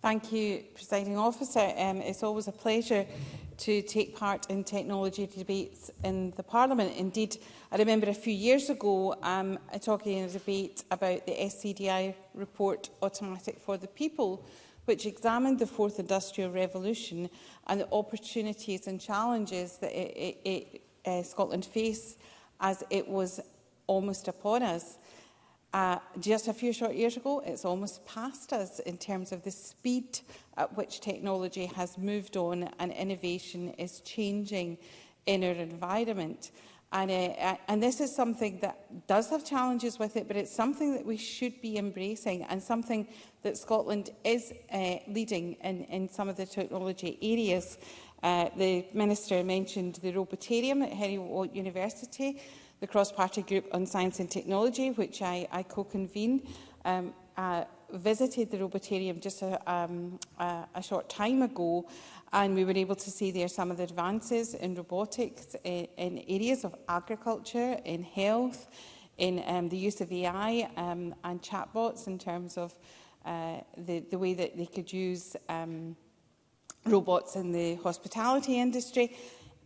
Thank you, Presiding Officer. It's always a pleasure to take part in technology debates in the Parliament. Indeed, I remember a few years ago talking in a debate about the SCDI report Automatic for the People, which examined the Fourth Industrial Revolution and the opportunities and challenges that Scotland faced as it was almost upon us. Just a few short years ago, it's almost past us in terms of the speed at which technology has moved on and innovation is changing in our environment. And this is something that does have challenges with it, but it's something that we should be embracing and something that Scotland is leading in some of the technology areas. The Minister mentioned the Robotarium at Heriot University, the Cross-Party Group on Science and Technology, which I co-convene, visited the Robotarium just a short time ago, and we were able to see there some of the advances in robotics in areas of agriculture, in health, in the use of AI and chatbots in terms of the way that they could use robots in the hospitality industry.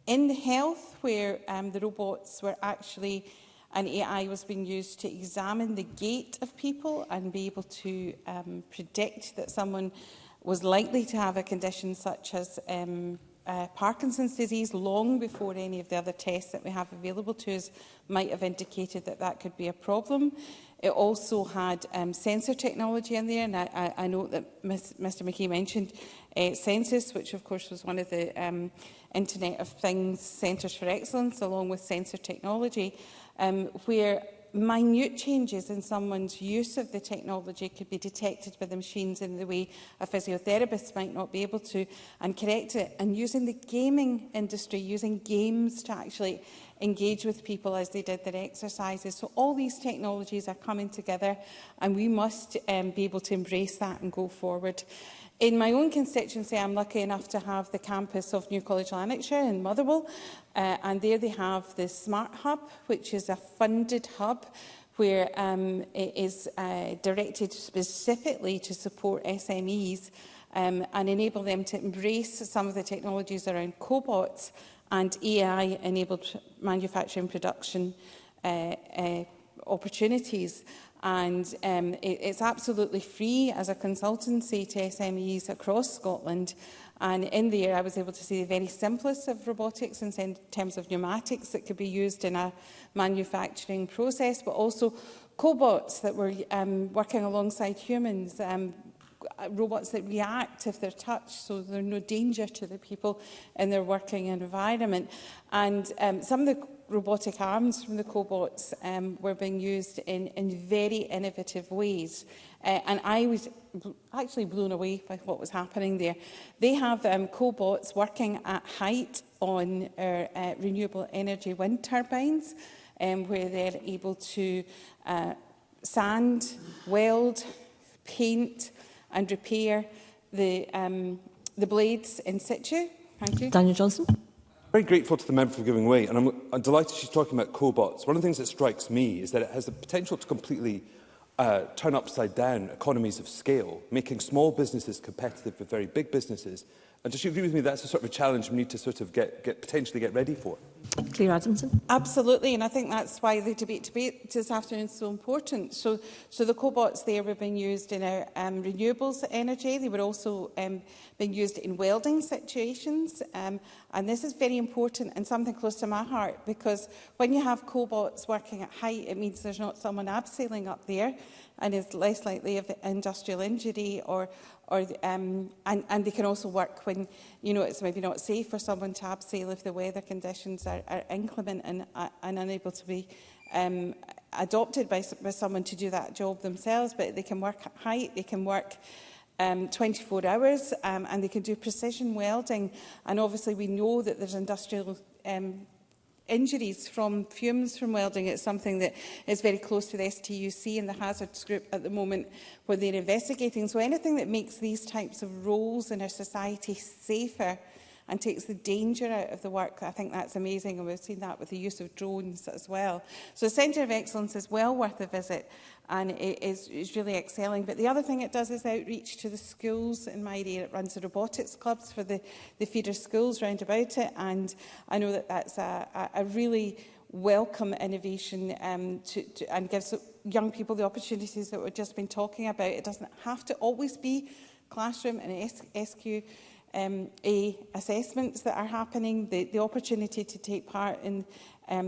In health, where the robots were actually, and AI was being used to examine the gait of people and be able to predict that someone was likely to have a condition such as Parkinson's disease long before any of the other tests that we have available to us might have indicated that that could be a problem. It also had sensor technology in there, and I know that Mr McKay mentioned Census, which of course was one of the Internet of Things Centres for Excellence, along with sensor technology, where minute changes in someone's use of the technology could be detected by the machines in the way a physiotherapist might not be able to, and correct it. And using the gaming industry, using games to actually engage with people as they did their exercises. So all these technologies are coming together, and we must be able to embrace that and go forward. In my own constituency, I'm lucky enough to have the campus of New College Lanarkshire in Motherwell, and there they have the Smart Hub, which is a funded hub where it is directed specifically to support SMEs and enable them to embrace some of the technologies around cobots and AI-enabled manufacturing production opportunities. And it's absolutely free as a consultancy to SMEs across Scotland. And in there, I was able to see the very simplest of robotics in terms of pneumatics that could be used in a manufacturing process, but also cobots that were working alongside humans, robots that react if they're touched, so there's no danger to the people in their working environment. And some of the robotic arms from the cobots were being used in very innovative ways. And I was actually blown away by what was happening there. They have cobots working at height on renewable energy wind turbines, where they're able to sand, weld, paint and repair the blades in situ. Thank you. Daniel Johnson. Very grateful to the member for giving way, and I'm delighted she's talking about cobots. One of the things that strikes me is that it has the potential to completely turn upside down economies of scale, making small businesses competitive with very big businesses. And does she agree with me that's a sort of a challenge we need to sort of potentially get ready for? Claire Adamson. Absolutely, and I think that's why the debate this afternoon is so important. So the cobots there were being used in our renewables energy. They were also being used in welding situations. And this is very important and something close to my heart, because when you have cobots working at height, it means there's not someone abseiling up there and is less likely of industrial injury and they can also work when, you know, it's maybe not safe for someone to abseil if the weather conditions are inclement and unable to be adopted by someone to do that job themselves. But they can work at height, they can work 24 hours and they can do precision welding. And obviously we know that there's industrial injuries from fumes from welding. It's something that is very close to the STUC and the hazards group at the moment, where they're investigating. So anything that makes these types of roles in our society safer and takes the danger out of the work. I think that's amazing, and we've seen that with the use of drones as well. So the Centre of Excellence is well worth a visit, and it is really excelling. But the other thing it does is outreach to the schools in my area. It runs the robotics clubs for the feeder schools round about it, and I know that that's a really welcome innovation and gives young people the opportunities that we've just been talking about. It doesn't have to always be classroom and SQA assessments that are happening. The opportunity to take part in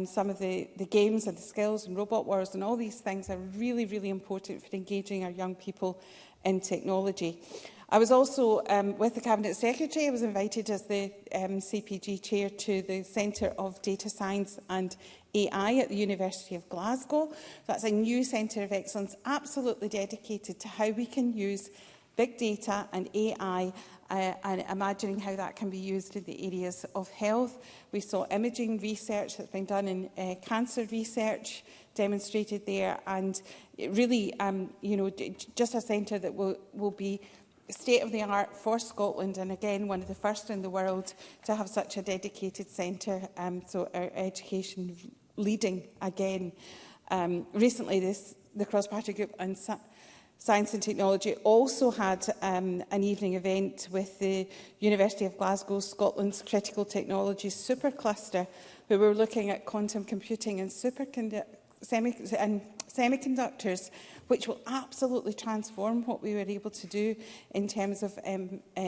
some of the games and the skills and robot wars and all these things are really, really important for engaging our young people in technology. I was also, with the Cabinet Secretary, I was invited as the CPG Chair to the Centre of Data Science and AI at the University of Glasgow. That's a new Centre of Excellence absolutely dedicated to how we can use big data and AI and imagining how that can be used in the areas of health. We saw imaging research that's been done in cancer research demonstrated there, and it really, just a centre that will be state-of-the-art for Scotland, and again one of the first in the world to have such a dedicated centre, so our education leading again. Recently the Cross-Party Group on Science and Technology also had an evening event with the University of Glasgow, Scotland's Critical Technologies Supercluster, who were looking at quantum computing and semiconductors, which will absolutely transform what we were able to do in terms of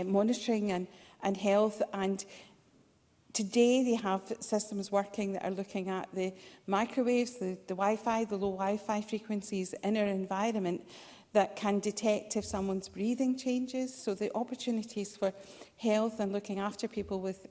monitoring and health. And today they have systems working that are looking at the microwaves, the Wi-Fi, the low Wi-Fi frequencies in our environment that can detect if someone's breathing changes. So the opportunities for health and looking after people with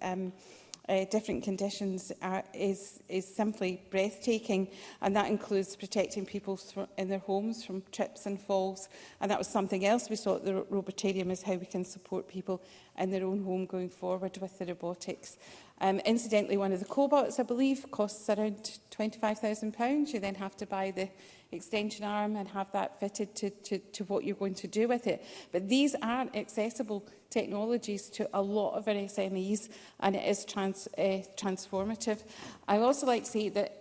different conditions is simply breathtaking, and that includes protecting people in their homes from trips and falls. And that was something else we saw at the Robotarium, is how we can support people in their own home going forward with the robotics. Incidentally, one of the cobots, I believe, costs around £25,000. You then have to buy the extension arm and have that fitted to what you're going to do with it. But these aren't accessible technologies to a lot of our SMEs, and it is transformative. I also like to say that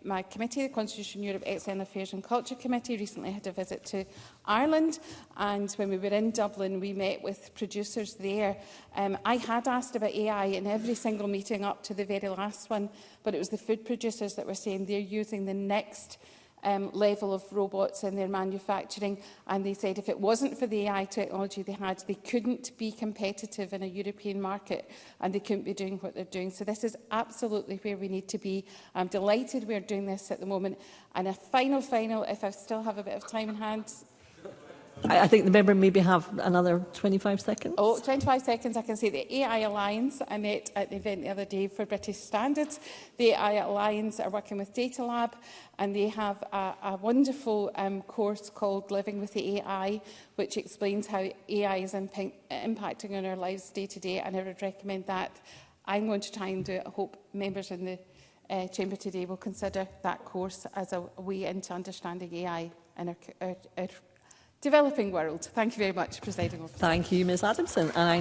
my committee, the Constitution Europe External Affairs and Culture Committee, recently had a visit to Ireland, and when we were in Dublin we met with producers there. I had asked about AI in every single meeting up to the very last one, but it was the food producers that were saying they're using the next level of robots in their manufacturing, and they said if it wasn't for the AI technology they had, they couldn't be competitive in a European market, and they couldn't be doing what they're doing. So this is absolutely where we need to be. I'm delighted we're doing this at the moment. And a final, if I still have a bit of time in hand. I think the member maybe have another 25 seconds. Oh, 25 seconds. I can say the AI Alliance, I met at the event the other day for British Standards. The AI Alliance are working with Data Lab, and they have a wonderful course called Living with the AI, which explains how AI is impacting on our lives day to day, and I would recommend that. I'm going to try and do it. I hope members in the chamber today will consider that course as a way into understanding AI in our developing world. Thank you very much, Presiding Officer. Thank you, Ms Adamson. And